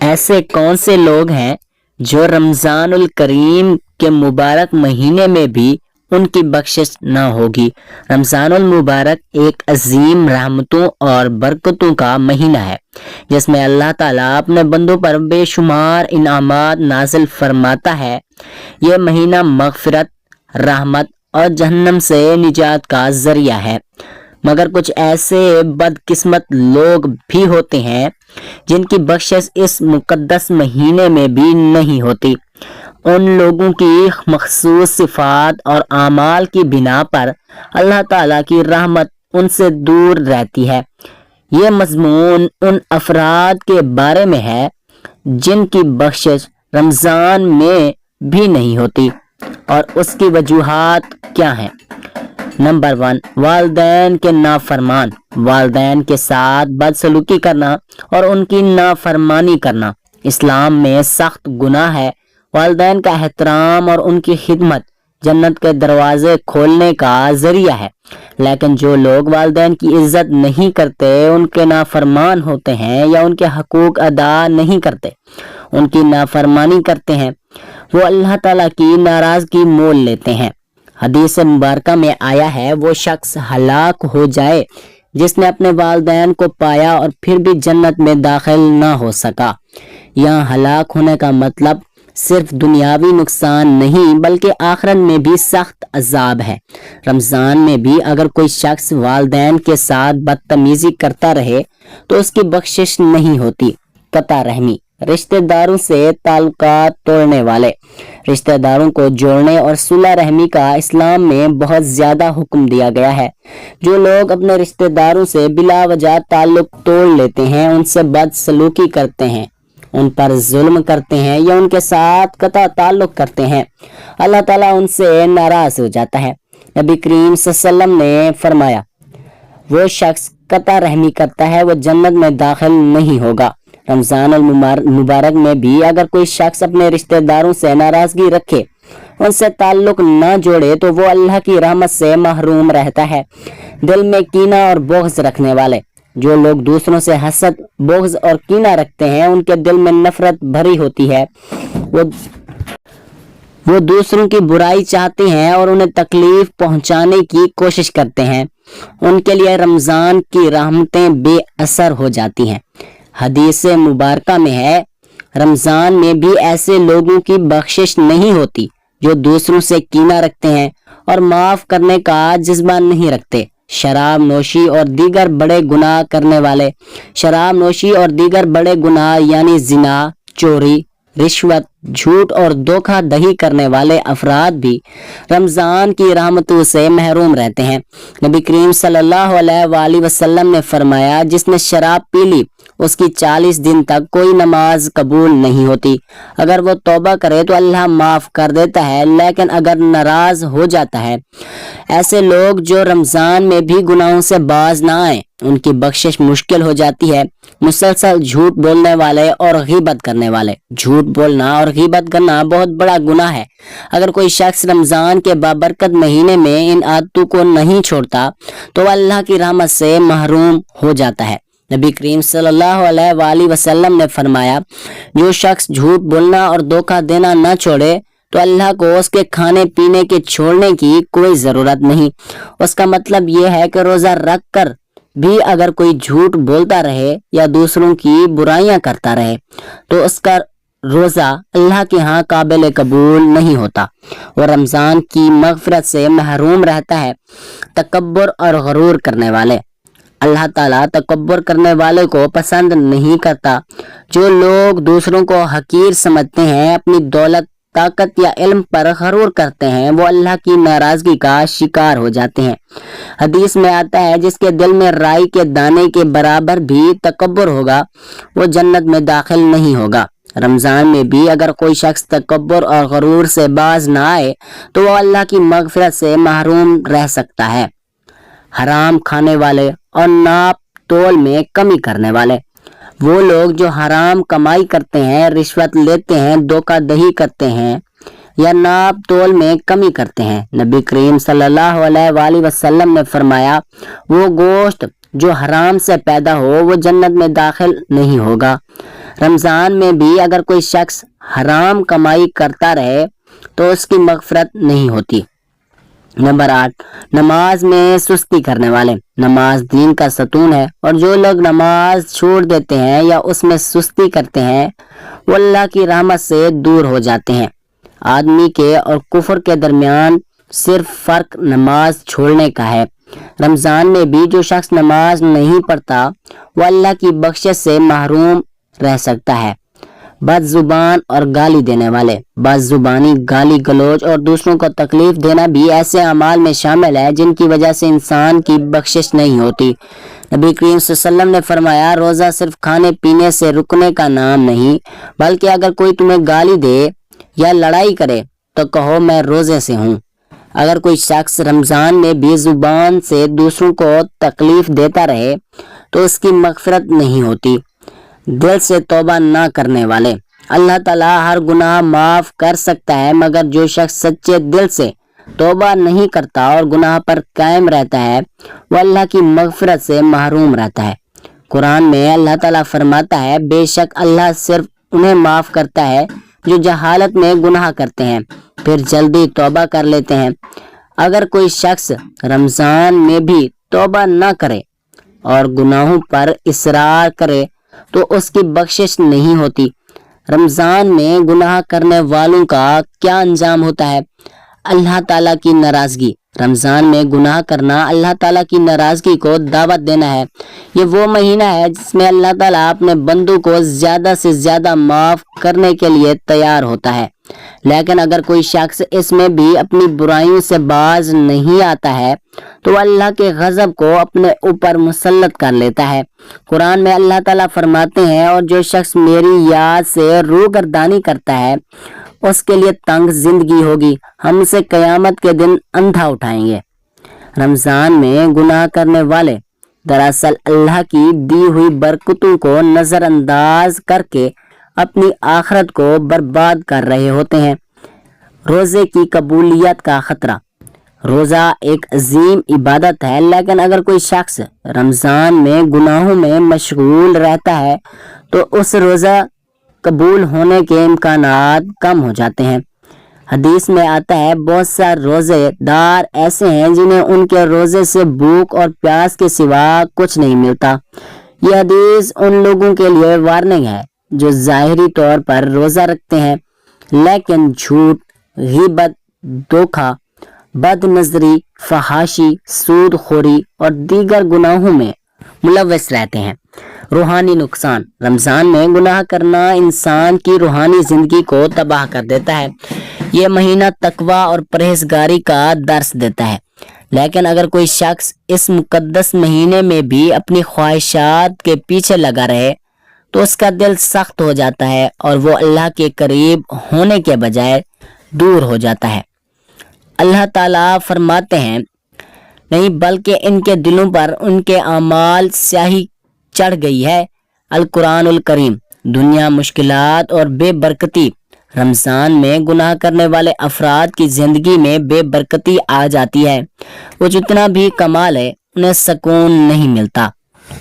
ایسے کون سے لوگ ہیں جو رمضان الکریم کے مبارک مہینے میں بھی ان کی بخشش نہ ہوگی؟ رمضان المبارک ایک عظیم رحمتوں اور برکتوں کا مہینہ ہے جس میں اللہ تعالیٰ اپنے بندوں پر بے شمار انعامات نازل فرماتا ہے۔ یہ مہینہ مغفرت، رحمت اور جہنم سے نجات کا ذریعہ ہے، مگر کچھ ایسے بدقسمت لوگ بھی ہوتے ہیں جن کی بخشش اس مقدس مہینے میں بھی نہیں ہوتی۔ ان لوگوں کی مخصوص صفات اور اعمال کی بنا پر اللہ تعالیٰ کی رحمت ان سے دور رہتی ہے۔ یہ مضمون ان افراد کے بارے میں ہے جن کی بخشش رمضان میں بھی نہیں ہوتی، اور اس کی وجوہات کیا ہیں؟ نمبر 1، والدین کے نافرمان۔ والدین کے ساتھ بدسلوکی کرنا اور ان کی نافرمانی کرنا اسلام میں سخت گناہ ہے۔ والدین کا احترام اور ان کی خدمت جنت کے دروازے کھولنے کا ذریعہ ہے، لیکن جو لوگ والدین کی عزت نہیں کرتے، ان کے نافرمان ہوتے ہیں یا ان کے حقوق ادا نہیں کرتے، ان کی نافرمانی کرتے ہیں، وہ اللہ تعالیٰ کی ناراضگی مول لیتے ہیں۔ حدیث مبارکہ میں آیا ہے، وہ شخص ہلاک ہو جائے جس نے اپنے والدین کو پایا اور پھر بھی جنت میں داخل نہ ہو سکا۔ یہاں ہلاک ہونے کا مطلب صرف دنیاوی نقصان نہیں بلکہ آخرت میں بھی سخت عذاب ہے۔ رمضان میں بھی اگر کوئی شخص والدین کے ساتھ بدتمیزی کرتا رہے تو اس کی بخشش نہیں ہوتی۔ قطع رحمی، رشتہ داروں سے تعلقات توڑنے والے۔ رشتہ داروں کو جوڑنے اور صلح رحمی کا اسلام میں بہت زیادہ حکم دیا گیا ہے۔ جو لوگ اپنے رشتہ داروں سے بلا وجہ تعلق توڑ لیتے ہیں، ان سے بد سلوکی کرتے ہیں، ان پر ظلم کرتے ہیں یا ان کے ساتھ قطع تعلق کرتے ہیں، اللہ تعالیٰ ان سے ناراض ہو جاتا ہے۔ نبی کریم صلی اللہ علیہ وسلم نے فرمایا، وہ شخص قطع رحمی کرتا ہے وہ جنت میں داخل نہیں ہوگا۔ رمضان المبارک میں بھی اگر کوئی شخص اپنے رشتہ داروں سے ناراضگی رکھے، ان سے تعلق نہ جوڑے تو وہ اللہ کی رحمت سے محروم رہتا ہے۔ دل میں کینہ اور بغض رکھنے والے۔ جو لوگ دوسروں سے حسد، بغض اور کینہ رکھتے ہیں، ان کے دل میں نفرت بھری ہوتی ہے، وہ دوسروں کی برائی چاہتے ہیں اور انہیں تکلیف پہنچانے کی کوشش کرتے ہیں۔ ان کے لیے رمضان کی رحمتیں بے اثر ہو جاتی ہیں۔ حدیث مبارکہ میں ہے، رمضان میں بھی ایسے لوگوں کی بخشش نہیں ہوتی جو دوسروں سے کینہ رکھتے ہیں اور معاف کرنے کا جذبہ نہیں رکھتے۔ شراب نوشی اور دیگر بڑے گناہ کرنے والے۔ شراب نوشی اور دیگر بڑے گناہ یعنی زنا، چوری، رشوت، جھوٹ اور دھوکہ دہی کرنے والے افراد بھی رمضان کی رحمتوں سے محروم رہتے ہیں۔ نبی کریم صلی اللہ علیہ وآلہ وسلم نے فرمایا، جس نے شراب پی لی اس کی 40 دن تک کوئی نماز قبول نہیں ہوتی۔ اگر وہ توبہ کرے تو اللہ معاف کر دیتا ہے، لیکن اگر ناراض ہو جاتا ہے۔ ایسے لوگ جو رمضان میں بھی گناہوں سے باز نہ آئیں، ان کی بخشش مشکل ہو جاتی ہے۔ مسلسل جھوٹ بولنے والے اور غیبت کرنے والے۔ جھوٹ بولنا اور غیبت کرنا بہت بڑا گناہ ہے۔ اگر کوئی شخص رمضان کے بابرکت مہینے میں ان عادتوں کو نہیں چھوڑتا تو وہ اللہ کی رحمت سے محروم ہو جاتا ہے۔ نبی کریم صلی اللہ علیہ وآلہ وسلم نے فرمایا، جو شخص جھوٹ بولنا اور دھوکہ دینا نہ چھوڑے تو اللہ کو اس کے کھانے پینے کے چھوڑنے کی کوئی ضرورت نہیں۔ اس کا مطلب یہ ہے کہ روزہ رکھ کر بھی اگر کوئی جھوٹ بولتا رہے یا دوسروں کی برائیاں کرتا رہے تو اس کا روزہ اللہ کے ہاں قابل قبول نہیں ہوتا، وہ رمضان کی مغفرت سے محروم رہتا ہے۔ تکبر اور غرور کرنے والے۔ اللہ تعالیٰ تکبر کرنے والے کو پسند نہیں کرتا۔ جو لوگ دوسروں کو حقیر سمجھتے ہیں، اپنی دولت، طاقت یا علم پر غرور کرتے ہیں، وہ اللہ کی ناراضگی کا شکار ہو جاتے ہیں۔ حدیث میں آتا ہے، جس کے دل میں رائی کے دانے کے برابر بھی تکبر ہوگا وہ جنت میں داخل نہیں ہوگا۔ رمضان میں بھی اگر کوئی شخص تکبر اور غرور سے باز نہ آئے تو وہ اللہ کی مغفرت سے محروم رہ سکتا ہے۔ حرام کھانے والے اور ناپ تول میں کمی کرنے والے۔ وہ لوگ جو حرام کمائی کرتے ہیں، رشوت لیتے ہیں، دھوکہ دہی کرتے ہیں یا ناپ تول میں کمی کرتے ہیں۔ نبی کریم صلی اللہ علیہ وآلہ وسلم نے فرمایا، وہ گوشت جو حرام سے پیدا ہو وہ جنت میں داخل نہیں ہوگا۔ رمضان میں بھی اگر کوئی شخص حرام کمائی کرتا رہے تو اس کی مغفرت نہیں ہوتی۔ نمبر 8، نماز میں سستی کرنے والے۔ نماز دین کا ستون ہے اور جو لوگ نماز چھوڑ دیتے ہیں یا اس میں سستی کرتے ہیں وہ اللہ کی رحمت سے دور ہو جاتے ہیں۔ آدمی کے اور کفر کے درمیان صرف فرق نماز چھوڑنے کا ہے۔ رمضان میں بھی جو شخص نماز نہیں پڑھتا وہ اللہ کی بخشش سے محروم رہ سکتا ہے۔ بد زبان اور گالی دینے والے۔ بد زبانی، گالی گلوچ اور دوسروں کو تکلیف دینا بھی ایسے اعمال میں شامل ہے جن کی وجہ سے انسان کی بخشش نہیں ہوتی۔ نبی کریم صلی اللہ علیہ وسلم نے فرمایا، روزہ صرف کھانے پینے سے رکنے کا نام نہیں، بلکہ اگر کوئی تمہیں گالی دے یا لڑائی کرے تو کہو میں روزے سے ہوں۔ اگر کوئی شخص رمضان میں بھی زبان سے دوسروں کو تکلیف دیتا رہے تو اس کی مغفرت نہیں ہوتی۔ دل سے توبہ نہ کرنے والے۔ اللہ تعالیٰ ہر گناہ معاف کر سکتا ہے، مگر جو شخص سچے دل سے توبہ نہیں کرتا اور گناہ پر قائم رہتا ہے وہ اللہ کی مغفرت سے محروم رہتا ہے۔ قرآن میں اللہ تعالیٰ فرماتا ہے، بے شک اللہ صرف انہیں معاف کرتا ہے جو جہالت میں گناہ کرتے ہیں پھر جلدی توبہ کر لیتے ہیں۔ اگر کوئی شخص رمضان میں بھی توبہ نہ کرے اور گناہوں پر اصرار کرے تو اس کی بخشش نہیں ہوتی۔ رمضان میں گناہ کرنے والوں کا کیا انجام ہوتا ہے؟ اللہ تعالیٰ کی ناراضگی۔ رمضان میں گناہ کرنا اللہ تعالیٰ کی ناراضگی کو دعوت دینا ہے۔ یہ وہ مہینہ ہے جس میں اللہ تعالیٰ اپنے بندوں کو زیادہ سے زیادہ معاف کرنے کے لیے تیار ہوتا ہے، لیکن اگر کوئی شخص اس میں بھی اپنی برائیوں سے باز نہیں آتا ہے تو وہ اللہ کے غضب کو اپنے اوپر مسلط کر لیتا ہے۔ قرآن میں اللہ تعالیٰ فرماتے ہیں، اور جو شخص میری یاد سے روگردانی کرتا ہے اس کے لیے تنگ زندگی ہوگی، ہم اسے قیامت کے دن اندھا اٹھائیں گے۔ رمضان میں گناہ کرنے والے دراصل اللہ کی دی ہوئی برکتوں کو نظر انداز کر کے اپنی آخرت کو برباد کر رہے ہوتے ہیں۔ روزے کی قبولیت کا خطرہ۔ روزہ ایک عظیم عبادت ہے، لیکن اگر کوئی شخص رمضان میں گناہوں میں مشغول رہتا ہے تو اس روزہ قبول ہونے کے امکانات کم ہو جاتے ہیں۔ حدیث میں آتا ہے، بہت سا روزے دار ایسے ہیں جنہیں ان کے روزے سے بھوک اور پیاس کے سوا کچھ نہیں ملتا۔ یہ حدیث ان لوگوں کے لیے وارننگ ہے جو ظاہری طور پر روزہ رکھتے ہیں لیکن جھوٹ، غیبت، دھوکہ، بد نظری، فحاشی، سود خوری اور دیگر گناہوں میں ملوث رہتے ہیں۔ روحانی نقصان۔ رمضان میں گناہ کرنا انسان کی روحانی زندگی کو تباہ کر دیتا ہے۔ یہ مہینہ تقوی اور پرہیزگاری کا درس دیتا ہے، لیکن اگر کوئی شخص اس مقدس مہینے میں بھی اپنی خواہشات کے پیچھے لگا رہے تو اس کا دل سخت ہو جاتا ہے اور وہ اللہ کے قریب ہونے کے بجائے دور ہو جاتا ہے۔ اللہ تعالیٰ فرماتے ہیں، نہیں بلکہ ان کے دلوں پر ان کے اعمال سیاہی چڑھ گئی ہے۔ القرآن الکریم۔ دنیا، مشکلات اور بے برکتی۔ رمضان میں گناہ کرنے والے افراد کی زندگی میں بے برکتی آ جاتی ہے۔ وہ جتنا بھی کما لے انہیں سکون نہیں ملتا،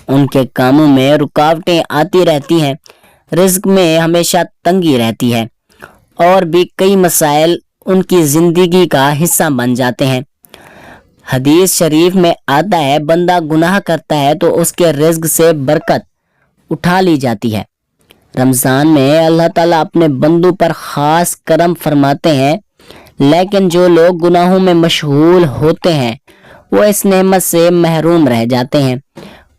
ان کے کاموں میں رکاوٹیں آتی رہتی ہیں، رزق میں ہمیشہ تنگی رہتی ہے اور بھی کئی مسائل ان کی زندگی کا حصہ بن جاتے ہیں۔ حدیث شریف میں آتا ہے، بندہ گناہ کرتا ہے تو اس کے رزق سے برکت اٹھا لی جاتی ہے۔ رمضان میں اللہ تعالیٰ اپنے بندوں پر خاص کرم فرماتے ہیں، لیکن جو لوگ گناہوں میں مشغول ہوتے ہیں وہ اس نعمت سے محروم رہ جاتے ہیں۔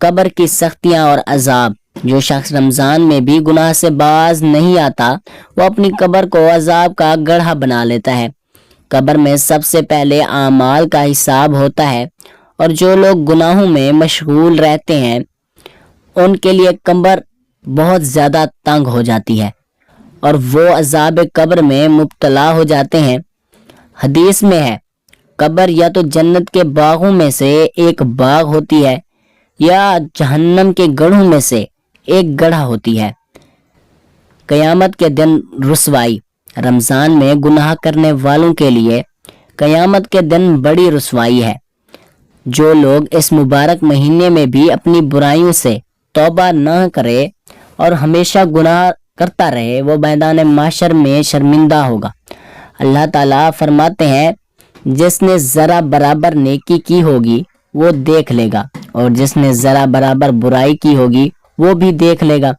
قبر کی سختیاں اور عذاب۔ جو شخص رمضان میں بھی گناہ سے باز نہیں آتا وہ اپنی قبر کو عذاب کا گڑھا بنا لیتا ہے۔ قبر میں سب سے پہلے اعمال کا حساب ہوتا ہے، اور جو لوگ گناہوں میں مشغول رہتے ہیں ان کے لیے قبر بہت زیادہ تنگ ہو جاتی ہے اور وہ عذاب قبر میں مبتلا ہو جاتے ہیں۔ حدیث میں ہے، قبر یا تو جنت کے باغوں میں سے ایک باغ ہوتی ہے یا جہنم کے گڑھوں میں سے ایک گڑھا ہوتی ہے۔ قیامت کے دن رسوائی۔ رمضان میں گناہ کرنے والوں کے لیے قیامت کے دن بڑی رسوائی ہے۔ جو لوگ اس مبارک مہینے میں بھی اپنی برائیوں سے توبہ نہ کرے اور ہمیشہ گناہ کرتا رہے وہ میدان محشر میں شرمندہ ہوگا۔ اللہ تعالیٰ فرماتے ہیں جس نے ذرا برابر نیکی کی ہوگی وہ دیکھ لے گا اور جس نے ذرا برابر برائی کی ہوگی وہ بھی دیکھ لے گا۔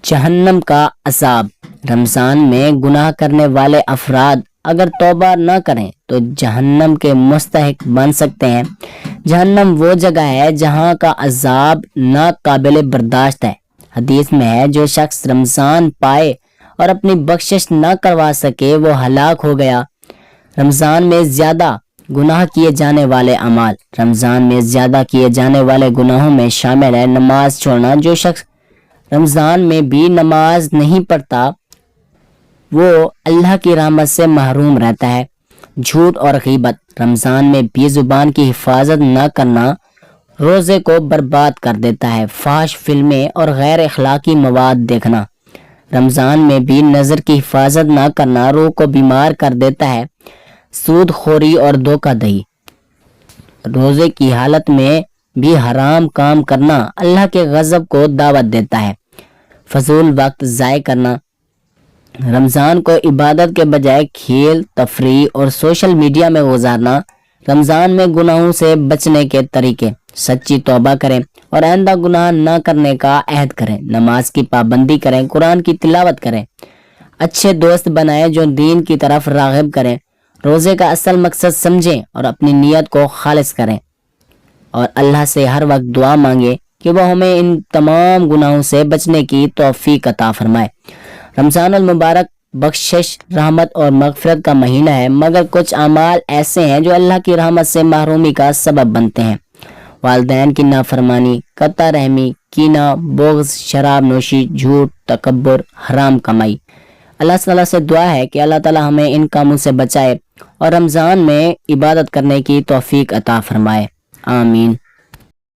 جہنم کا عذاب۔ رمضان میں گناہ کرنے والے افراد اگر توبہ نہ کریں تو جہنم کے مستحق بن سکتے ہیں۔ جہنم وہ جگہ ہے جہاں کا عذاب ناقابل برداشت ہے۔ حدیث میں ہے جو شخص رمضان پائے اور اپنی بخشش نہ کروا سکے وہ ہلاک ہو گیا۔ رمضان میں زیادہ گناہ کیے جانے والے اعمال۔ رمضان میں زیادہ کیے جانے والے گناہوں میں شامل ہے نماز چھوڑنا۔ جو شخص رمضان میں بھی نماز نہیں پڑھتا وہ اللہ کی رحمت سے محروم رہتا ہے۔ جھوٹ اور غیبت۔ رمضان میں بھی زبان کی حفاظت نہ کرنا روزے کو برباد کر دیتا ہے۔ فحش فلمیں اور غیر اخلاقی مواد دیکھنا۔ رمضان میں بھی نظر کی حفاظت نہ کرنا روح کو بیمار کر دیتا ہے۔ سود خوری اور دھوکہ دہی۔ روزے کی حالت میں بھی حرام کام کرنا اللہ کے غضب کو دعوت دیتا ہے۔ فضول وقت ضائع کرنا۔ رمضان کو عبادت کے بجائے کھیل، تفریح اور سوشل میڈیا میں گزارنا۔ رمضان میں گناہوں سے بچنے کے طریقے۔ سچی توبہ کریں اور آئندہ گناہ نہ کرنے کا عہد کریں۔ نماز کی پابندی کریں، قرآن کی تلاوت کریں۔ اچھے دوست بنائیں جو دین کی طرف راغب کریں۔ روزے کا اصل مقصد سمجھیں اور اپنی نیت کو خالص کریں اور اللہ سے ہر وقت دعا مانگیں کہ وہ ہمیں ان تمام گناہوں سے بچنے کی توفیق عطا فرمائے۔ رمضان المبارک بخشش، رحمت اور مغفرت کا مہینہ ہے، مگر کچھ اعمال ایسے ہیں جو اللہ کی رحمت سے محرومی کا سبب بنتے ہیں۔ والدین کی نافرمانی، قطع رحمی، کینہ، بغض، شراب نوشی، جھوٹ، تکبر، حرام کمائی۔ اللہ تعالیٰ سے دعا ہے کہ اللہ تعالیٰ ہمیں ان کاموں سے بچائے اور رمضان میں عبادت کرنے کی توفیق عطا فرمائے۔ آمین۔